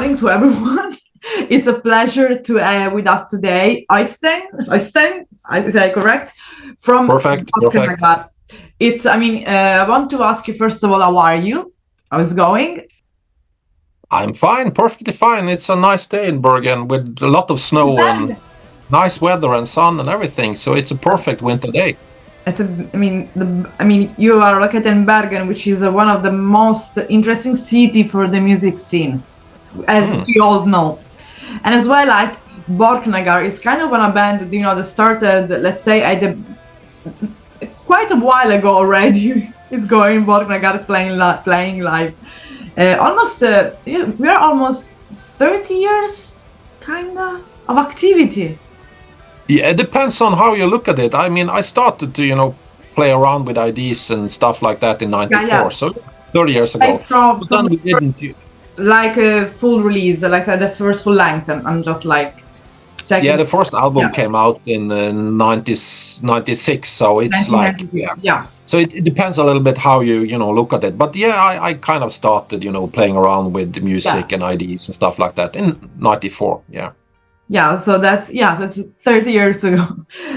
morning to everyone. It's a pleasure to with us today, Øystein. Øystein, is that correct? From Perfect. Borknagar. I want to ask you first of all, how are you? How's it going? I'm fine, perfectly fine. It's a nice day in Bergen with a lot of snow and nice weather and sun and everything. So it's a perfect winter day. You are located in Bergen, which is one of the most interesting city for the music scene, as we all know. And as well, like Borknagar is kind of a band, that started, let's say, quite a while ago already. It's going Borknagar playing live. We are almost 30 years, kinda, of activity. Yeah, it depends on how you look at it. I mean, I started to, play around with IDs and stuff like that in '94, so 30 years ago. But then we didn't. Like a full release, like the first full length. I'm just like checking. Yeah, the first album came out in '96, so it's like So it depends a little bit how you look at it. But yeah, I kind of started playing around with the music and IDs and stuff like that in '94. Yeah, so that's 30 years ago,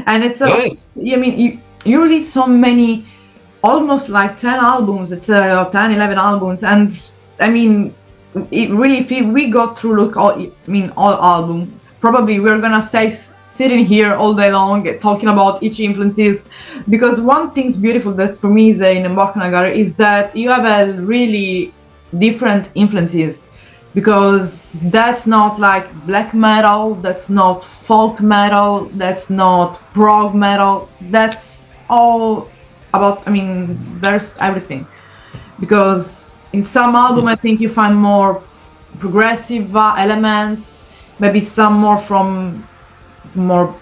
and it's you released so many, almost like 10 albums. It's 10, 11 albums, and I mean, it really, if we go through all album, probably we're gonna stay sitting here all day long talking about each influences, because one thing's beautiful that for me is in Borknagar is that you have a really different influences, because that's not like black metal, that's not folk metal, that's not prog metal, that's all about, there's everything. Because in some album I think you find more progressive elements, maybe some more from more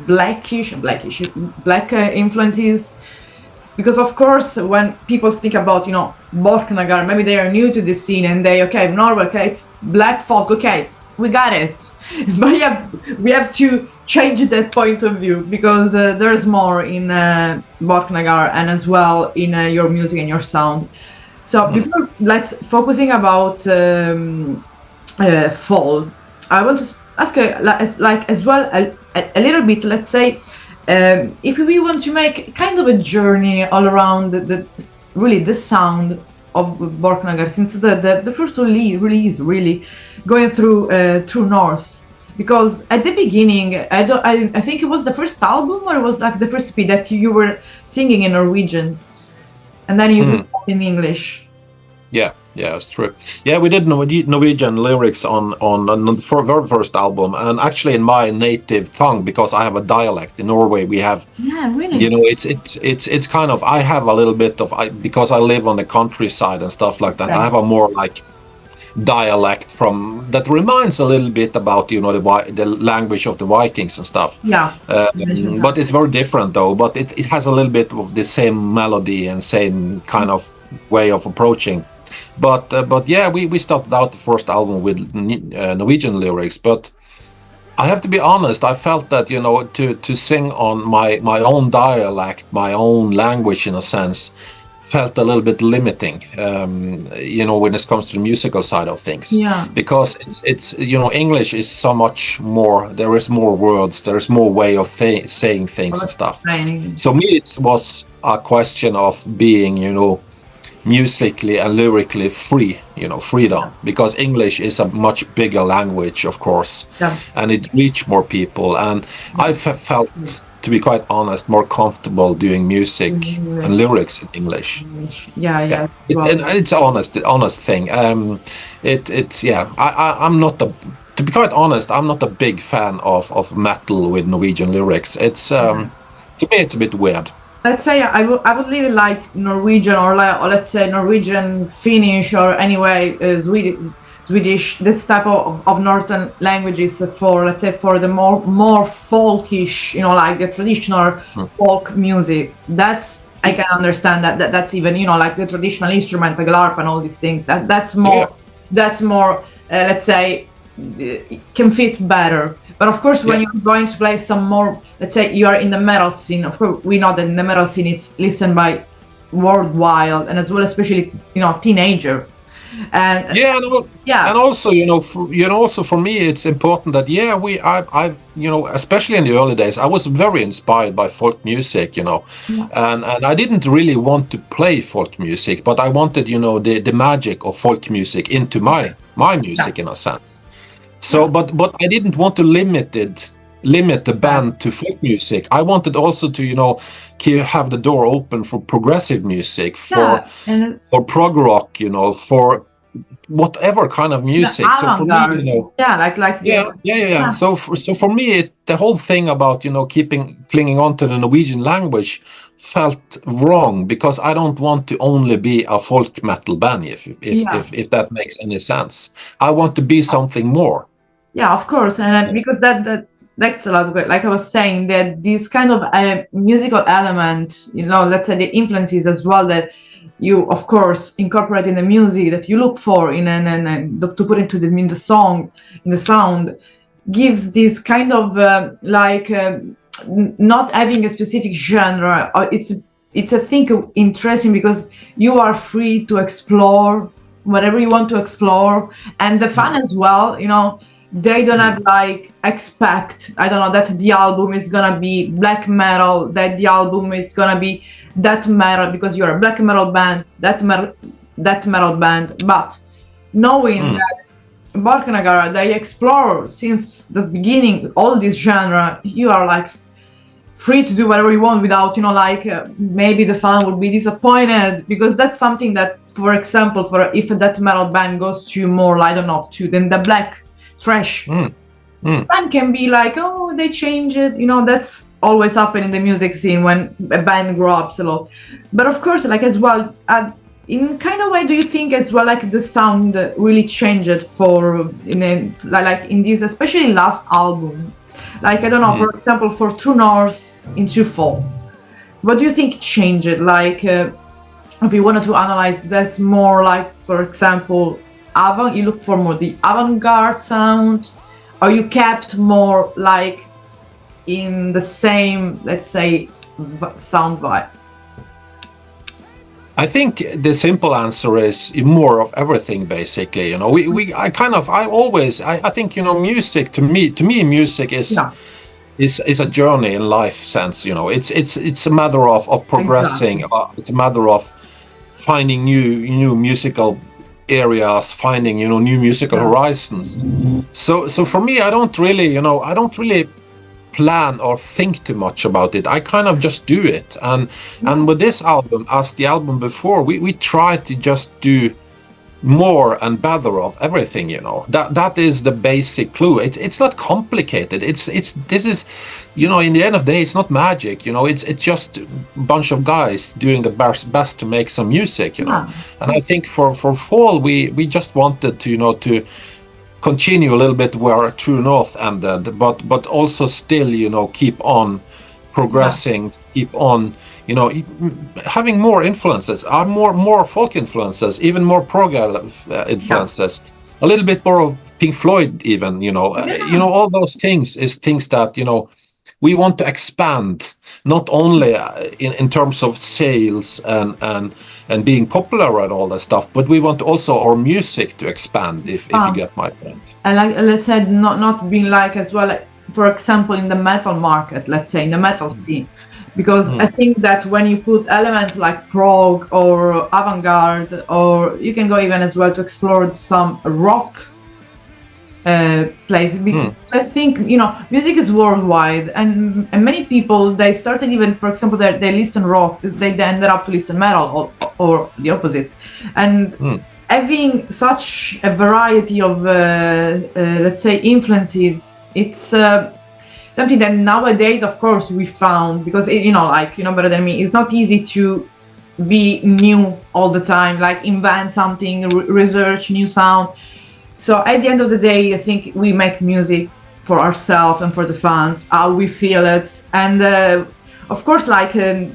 black influences. Because of course, when people think about Borknagar, maybe they are new to the scene and Norway, it's black folk, we got it. But we have to change that point of view, because there's more in Borknagar and as well in your music and your sound. So before let's focusing about fall, I want to ask as well a little bit. Let's say if we want to make kind of a journey all around the sound of Borknagar, since the first release really going through North, because at the beginning I think it was the first album, or it was like the first EP that you were singing in Norwegian, and then you switched off in English. Yeah, it's true. Yeah, we did Norwegian lyrics on the very first album, and actually in my native tongue, because I have a dialect in Norway. We have, really, it's kind of, I have a little bit of, because I live on the countryside and stuff like that. I have a more like dialect from that reminds a little bit about the language of the Vikings and stuff. But it's very different though. But it has a little bit of the same melody and same kind of way of approaching. But yeah, we started out the first album with Norwegian lyrics. But I have to be honest, I felt that to sing on my own dialect, my own language in a sense, felt a little bit limiting, when it comes to the musical side of things. Because it's English is so much more. There is more words. There is more way of saying things and stuff. So me, it was a question of being, musically and lyrically free, freedom, because English is a much bigger language, of course, and it reached more people. And I felt, to be quite honest, more comfortable doing music and lyrics in English. It's an honest thing. I'm not to be quite honest, I'm not a big fan of metal with Norwegian lyrics. It's to me, it's a bit weird. Let's say I would leave it like Norwegian, or let's say Norwegian, Finnish, or anyway Swedish, this type of northern languages for, let's say, for the more folkish, like the traditional folk music. That's, I can understand that's even, like the traditional instrument, the harp and all these things. That's more let's say, can fit better. But of course, when you're going to play some more, let's say you are in the metal scene, of course, we know that in the metal scene it's listened by worldwide, and as well, especially, teenager. And Yeah, and, yeah, and also, also for me, it's important that I especially in the early days, I was very inspired by folk music, yeah, and I didn't really want to play folk music, but I wanted, the magic of folk music into my yeah, music in a sense. So, yeah, but I didn't want to limit the right, band to folk music. I wanted also to, have the door open for progressive music, yeah, and for prog rock, for whatever kind of the music. So for me, avant-garde, yeah, like yeah, the yeah, yeah, yeah. yeah, So for me, the whole thing about clinging on to the Norwegian language felt wrong because I don't want to only be a folk metal band, yeah. if that makes any sense. I want to be something more. Yeah, of course, and because that's a lot. Like I was saying, that this kind of musical element, let's say the influences as well that you, of course, incorporate in the music that you look for to put into in the song, in the sound, gives this kind of not having a specific genre. It's a thing interesting because you are free to explore whatever you want to explore, and the fun as well. They don't have expect, I don't know, that the album is gonna be black metal, that the album is gonna be that metal because you're a black metal band, that metal band. But knowing that Borknagar, they explore since the beginning all this genre, you are like free to do whatever you want without, maybe the fan will be disappointed, because that's something that, for example, for if a death metal band goes to more, I don't know, to then the black trash, fan can be like, oh, they change it. That's always happen in the music scene when a band grows a lot. But of course, like as well, in kind of way, do you think as well, like the sound really changed like in this, especially last album? Like, I don't know, for example, for True North in True Fall, what do you think changed? Like, if you wanted to analyze this more, like, for example, you look for more the avant-garde sound, or you kept more like in the same, let's say, sound vibe? I think the simple answer is more of everything, basically. I think, music to me, music Yeah, is a journey in life sense. It's a matter of progressing. exactly. It's a matter of finding new musical areas, finding new musical Yeah. horizons. So for me, I don't really plan or think too much about it. I kind of just do it. And with this album, as the album before, we try to just do more and better of everything. That is the basic clue. It's not complicated. This is, in the end of the day, it's not magic. It's just a bunch of guys doing the best to make some music. Yeah. And I think for fall, we just wanted to to continue a little bit where True North ended, but also still keep on progressing, keep on having more influences, more folk influences, even more prog influences, a little bit more of Pink Floyd even. All those things is things that we want to expand, not only in terms of sales and being popular and all that stuff, but we want also our music to expand, if you get my point. And like, let's say, not being like as well, like, for example, in the metal market, let's say in the metal scene, because I think that when you put elements like prog or avant-garde, or you can go even as well to explore some rock place, because I think music is worldwide, and many people, they started, even for example, they listen rock, they ended up to listen metal, or the opposite. And having such a variety of let's say influences, it's something that nowadays, of course, we found, because better than me, it's not easy to be new all the time, like invent something, research new sound. So at the end of the day, I think we make music for ourselves and for the fans, how we feel it. And of course, like I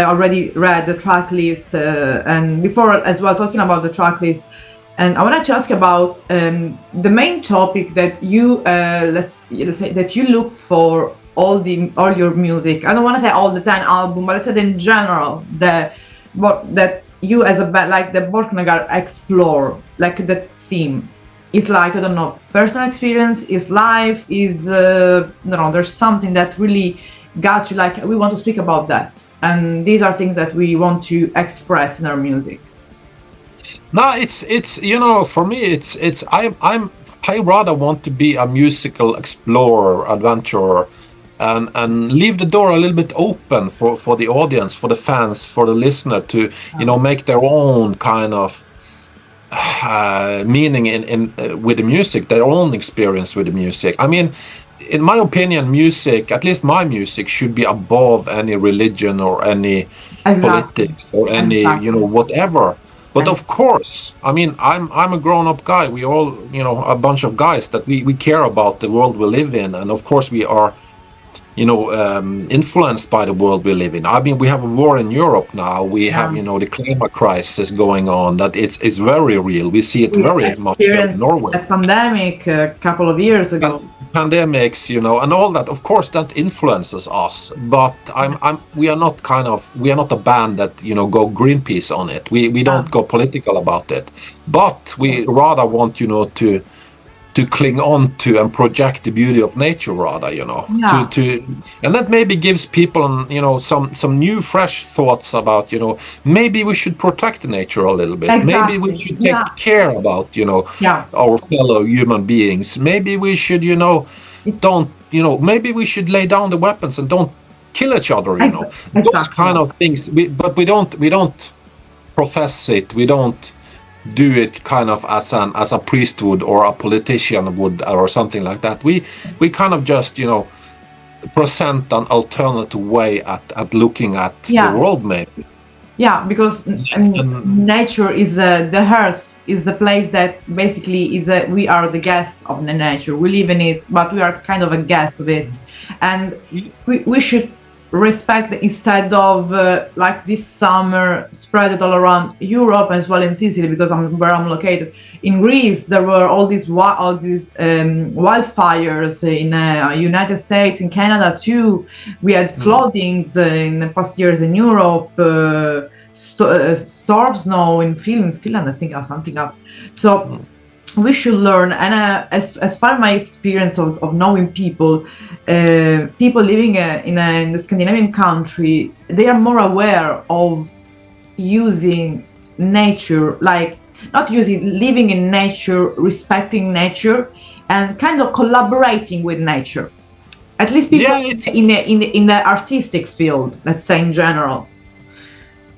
already read the track list, and before as well, talking about the track list, and I wanted to ask about the main topic that you let's say that you look for all your music. I don't want to say all the 10 album, but let's say in general, that you as a band, like the Borknagar explore, like the theme is like, I don't know, personal experience, is life, is no, there's something that really got you, like we want to speak about that, and these are things that we want to express in our music. No, it's you know, for me it's I rather want to be a musical explorer, adventurer, and leave the door a little bit open for the audience, for the fans, for the listener to, you know, make their own kind of meaning in with the music, their own experience with the music. I mean, in my opinion, music, at least my music, should be above any religion or any politics or any, you know, whatever. But of course, I mean, I'm a grown-up guy. We all, you know, a bunch of guys that we care about the world we live in, and of course we are, you know, influenced by the world we live in. I mean, we have a war in Europe now. We have, you know, the climate crisis going on. That it's very real. We see it very much here in Norway. A pandemic a couple of years ago. Pandemics, you know, and all that. Of course, that influences us. But we are not a band that, you know, go Greenpeace on it. We don't go political about it. But we rather want, you know, to cling on to and project the beauty of nature, rather, you know, and that maybe gives people, you know, some new fresh thoughts about, you know, maybe we should protect nature a little bit. Maybe we should take care about, you know, our fellow human beings. Maybe we should, you know, maybe we should lay down the weapons and don't kill each other, you know, those kind of things. But we don't profess it. We don't do it kind of as a priest would, or a politician would, or something like that. We kind of just, you know, present an alternative way at looking at the world, maybe. Yeah, because I mean, nature is the earth is the place that basically is we are the guest of the nature. We live in it, but we are kind of a guest of it, and we should respect instead of like this summer spread it all around Europe as well in Sicily, because where I'm located. In Greece there were all these wildfires in United States, in Canada too. We had floodings in the past years in Europe, storms now in Finland, I think, or something up. So we should learn, and as far as my experience of knowing people living in the Scandinavian country, they are more aware of using nature, like living in nature, respecting nature, and kind of collaborating with nature. At least people in the artistic field, let's say, in general.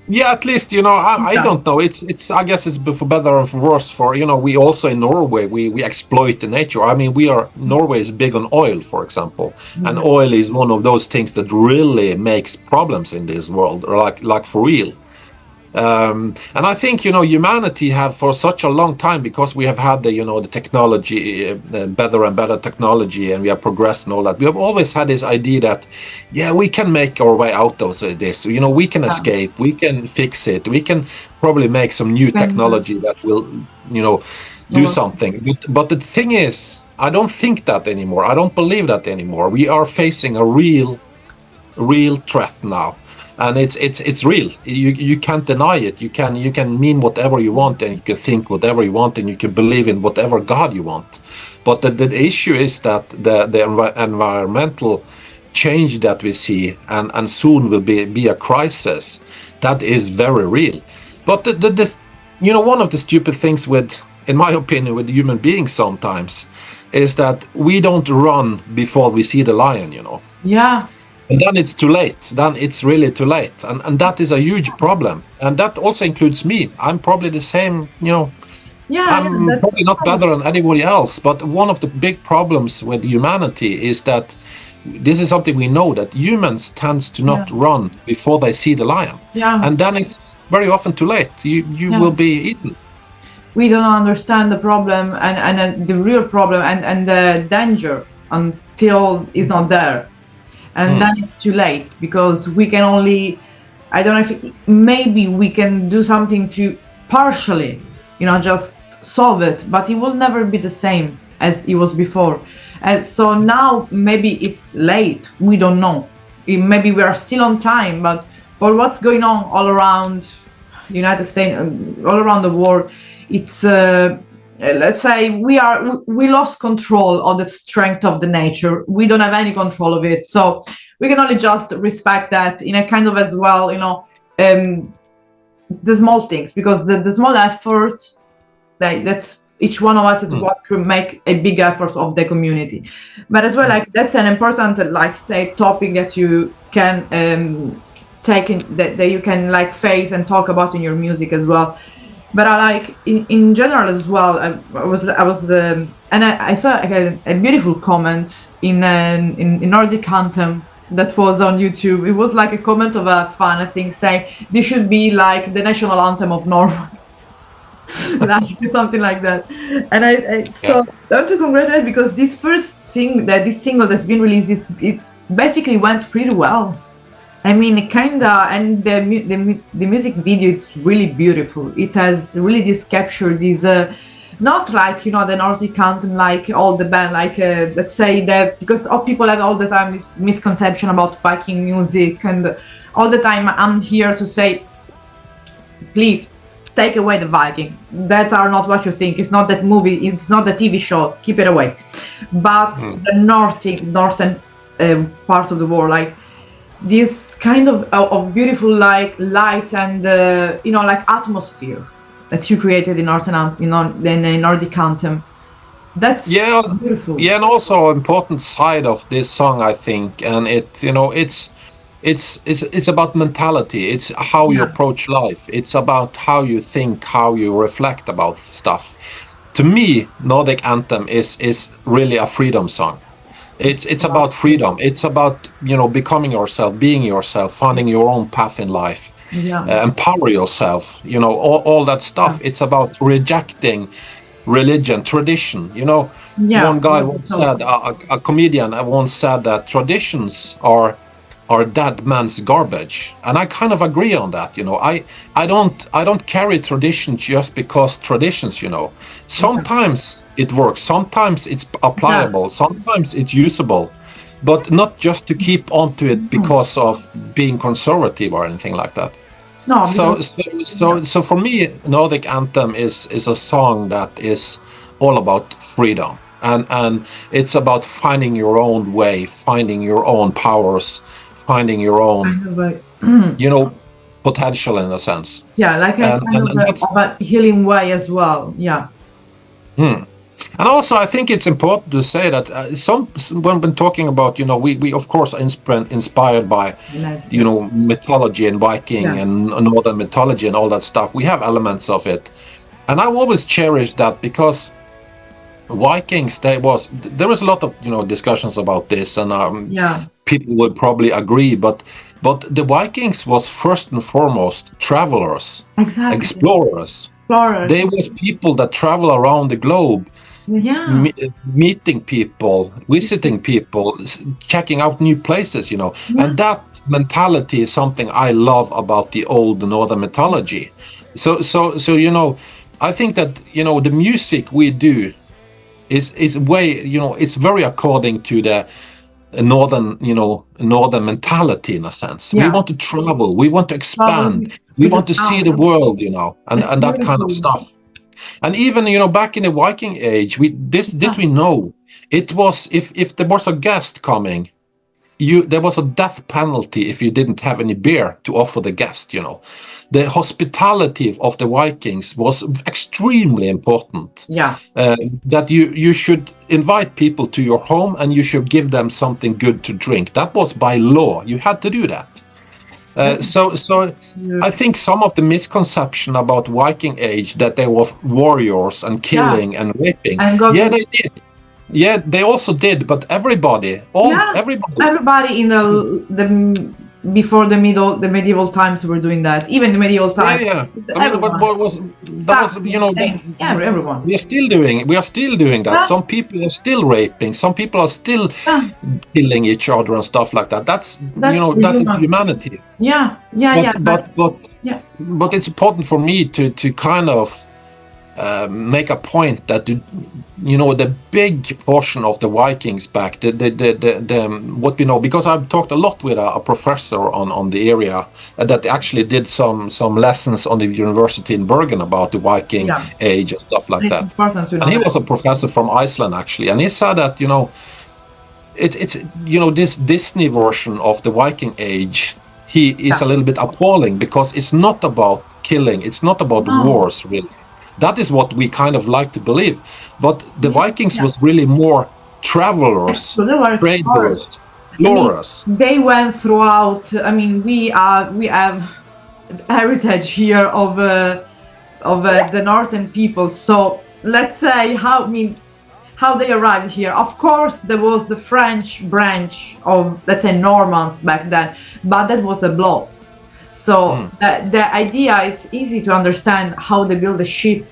Yeah, at least, you know, I don't know. It's I guess it's for better or for worse. For, you know, we also in Norway we exploit the nature. I mean, Norway is big on oil, for example, and oil is one of those things that really makes problems in this world, or like for real. And I think, you know, humanity have for such a long time, because we have had the, you know, the technology, better and better technology, and we have progressed and all that. We have always had this idea that, we can make our way out of this. You know, we can escape, we can fix it, we can probably make some new technology that will, you know, do something. But the thing is, I don't think that anymore. I don't believe that anymore. We are facing a real threat now. And it's real. You can't deny it. You can mean whatever you want, and you can think whatever you want, and you can believe in whatever God you want. But the issue is that the environmental change that we see, and soon will be a crisis, that is very real. But you know, one of the stupid things in my opinion, with human beings sometimes, is that we don't run before we see the lion. You know. Yeah. And then it's too late. Then it's really too late. And that is a huge problem. And that also includes me. I'm probably the same, you know. I'm probably not better than anybody else. But one of the big problems with humanity is that this is something we know, that humans tend to not run before they see the lion. Yeah. And then it's very often too late. You will be eaten. We don't understand the problem and the real problem and the danger until it's not there. And then it's too late, because we can only, I don't know if maybe we can do something to partially, you know, just solve it, but it will never be the same as it was before. And so now maybe it's late, we don't know. Maybe we are still on time, but for what's going on all around, the United States, all around the world, it's let's say we lost control of the strength of the nature. We don't have any control of it, so we can only just respect that in a kind of as well, the small things, because the small effort that's each one of us at work to make a big effort of the community. But as well, like that's an important say topic that you can take in, that you can like face and talk about in your music as well. But I like in general as well. I was and I saw a beautiful comment in Nordic Anthem that was on YouTube. It was like a comment of a fan, I think, saying this should be like the national anthem of Norway. Like something like that. And I want to congratulate, because this this single that's been released, it basically went pretty well. I mean, and the music video, it's really beautiful. It has really captured this, not like, the Nordic anthem, like all the band, like, let's say that, because all people have all the time this misconception about Viking music, and all the time I'm here to say, please, take away the Viking. That are not what you think. It's not that movie, it's not the TV show, keep it away. But the northern part of the world, like, this kind of beautiful like lights and like atmosphere that you created in Nordic Anthem. That's beautiful. Yeah, and also an important side of this song, I think, and it's about mentality. It's how you approach life. It's about how you think, how you reflect about stuff. To me, Nordic Anthem is really a freedom song. It's about freedom. It's about becoming yourself, being yourself, finding your own path in life, empower yourself. All that stuff. It's about rejecting religion, tradition. One guy once said, a comedian once said that traditions are dead man's garbage, and I kind of agree on that. I don't carry traditions just because traditions. Sometimes it works, sometimes it's applicable, sometimes it's usable, but not just to keep onto it because of being conservative or anything like that. No. So for me, Nordic Anthem is a song that is all about freedom, and it's about finding your own way, finding your own powers, finding your own, potential in a sense. Yeah, like of a healing way as well. Yeah. And also, I think it's important to say that when talking about, we of course are inspired by, mythology and Viking and Northern mythology and all that stuff. We have elements of it, and I've always cherished that, because Vikings, there was a lot of discussions about this, and people would probably agree, but the Vikings was first and foremost travelers, explorers. They were people that travel around the globe, meeting people, visiting people, checking out new places, and that mentality is something I love about the old Northern mythology. So I think that the music we do is way, it's very according to the northern mentality, in a sense. We want to travel, we want to expand, we want to see the world, and that kind of stuff. And even back in the Viking age, we know it was, if there was a guest coming, there was a death penalty if you didn't have any beer to offer the guest. The hospitality of the Vikings was extremely important. That you should invite people to your home, and you should give them something good to drink. That was by law. You had to do that. So I think some of the misconception about Viking age, that they were warriors and killing and raping. They did. Yeah, they also did, but everybody in the before the medieval times were doing that. Even the medieval times. Everyone. We are still doing that. Some people are still raping. Some people are still killing each other and stuff like that. That's humanity. But it's important for me to kind of make a point that the big portion of the Vikings back, the what we know, because I've talked a lot with a professor on the area that actually did some lessons on the university in Bergen about the Viking age and stuff like it's that. Important to know and he that. was a professor from Iceland actually, and he said that it's this Disney version of the Viking age. He is a little bit appalling because it's not about killing, it's not about wars really. That is what we kind of like to believe. But the Vikings was really more travelers, traders, explorers. They went throughout. I mean, we have heritage here of the northern people. So let's say how they arrived here. Of course, there was the French branch of, let's say, Normans back then, but that was the blood. So the idea, it's easy to understand how they built a ship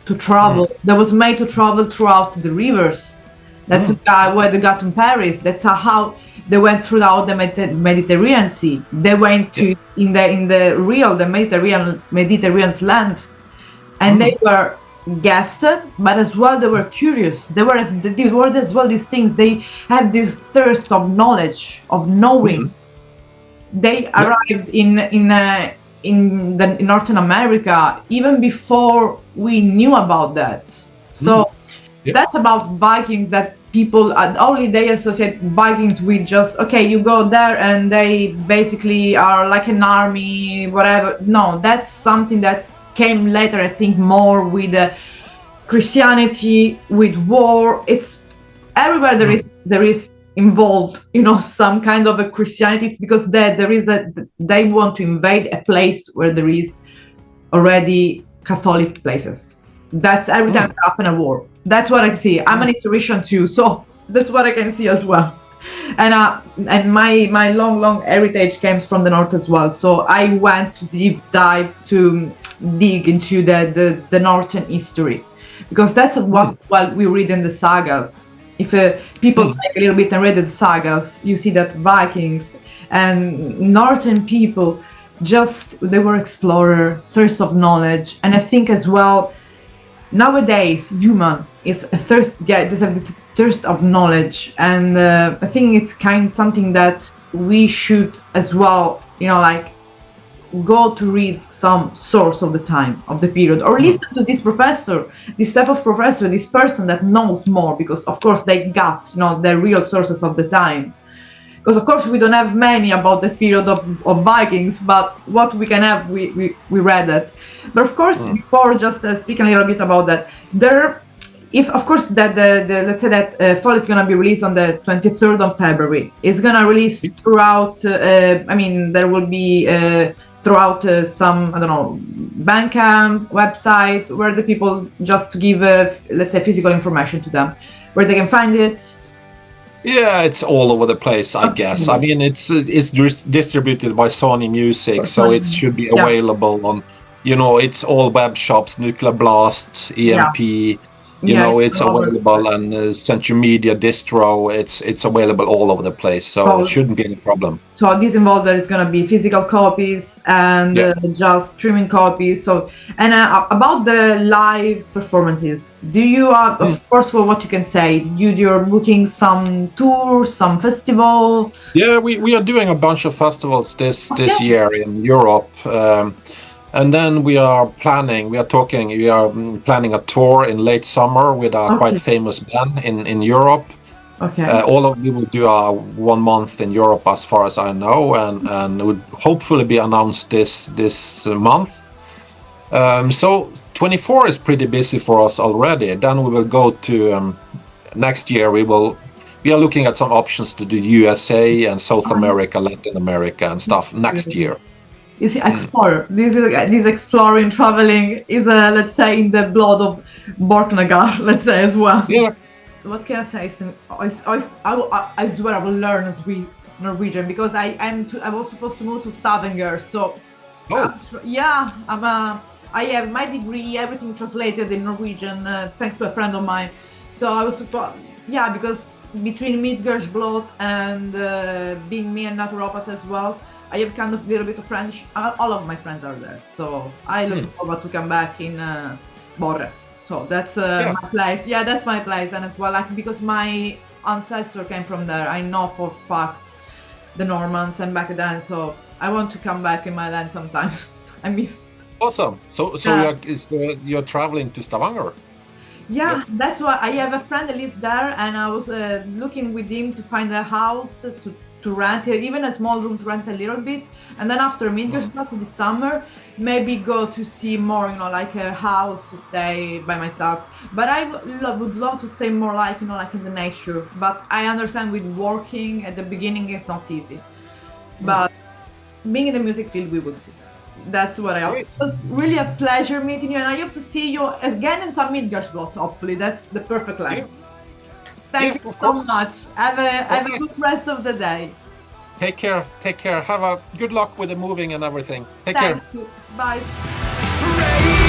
to travel. That was made to travel throughout the rivers. That's why they got to Paris. That's how they went throughout the Mediterranean Sea. They went to in the Mediterranean land, and they were guested, but as well they were curious. They were as well these things. They had this thirst of knowledge, of knowing. They arrived in Northern America even before we knew about that. So that's about Vikings, that people only they associate Vikings with just, okay, you go there and they basically are like an army, whatever. No, that's something that came later, I think, more with Christianity, with war. It's everywhere there is involved, some kind of a Christianity, because they want to invade a place where there is already Catholic places. That's every time there happen a war. That's what I see. I'm an historian too, so that's what I can see as well. And my long heritage comes from the north as well. So I went to deep dive to dig into the northern history, because that's what we read in the sagas. If people take a little bit and read the sagas, you see that Vikings and northern people, they were explorer, thirst of knowledge. And I think as well, nowadays human is there's a thirst of knowledge, and I think it's something that we should as well, go to read some source of the time of the period, or listen to this type of professor, this person that knows more, because of course they got the real sources of the time. Because of course we don't have many about the period of Vikings, but what we can have, we read it. But of course, before just speaking a little bit about that, if of course that the let's say that fall is gonna be released on the 23rd of February, it's gonna release throughout. There will be throughout some, I don't know, Bandcamp website, where the people just to give let's say physical information to them, where they can find it. Yeah, it's all over the place, I guess. I mean, it's distributed by Sony Music, so it should be available on, it's all web shops, Nuclear Blast, EMP. It's available, and Century Media distro. It's available all over the place, so it shouldn't be any problem. So this involved there is going to be physical copies and just streaming copies. So, and about the live performances, do you of course, for what you can say, you're booking some tours, some festival? Yeah, we are doing a bunch of festivals this year in Europe. And then we are planning a tour in late summer with a quite famous band in Europe. We will do 1 month in Europe, as far as I know, and it would hopefully be announced this month. So 24 is pretty busy for us already. Then we will go to next year. We are looking at some options to do USA and South America, Latin America, and stuff next year. You see, explorer. This exploring, traveling is let's say in the blood of Borknagar, let's say as well. Yeah. What can I say? I swear I will learn as Norwegian, because I was supposed to move to Stavanger, so I have my degree, everything translated in Norwegian, thanks to a friend of mine. So I was because between Midgårdsblot and being me and naturopath as well, I have kind of a little bit of French. All of my friends are there, so I look forward to come back in Borre. So that's my place. Yeah, that's my place, and as well, like because my ancestor came from there, I know for fact the Normans and back then. So I want to come back in my land sometimes. I miss. Awesome. So you're traveling to Stavanger. Yeah, Yes. that's why I have a friend that lives there, and I was looking with him to find a house to rent, even a small room to rent a little bit, and then after Midgårdsplass this summer, maybe go to see more, like a house to stay by myself. But I would love to stay more like, like in the nature. But I understand with working at the beginning it's not easy. But being in the music field, we will see. That's what I hope. It was really a pleasure meeting you, and I hope to see you again in some Midgårdsplass, hopefully. That's the perfect length. Thank you so much. Have a good rest of the day. Take care. Have a good luck with the moving and everything. Take Thank care. you. Bye.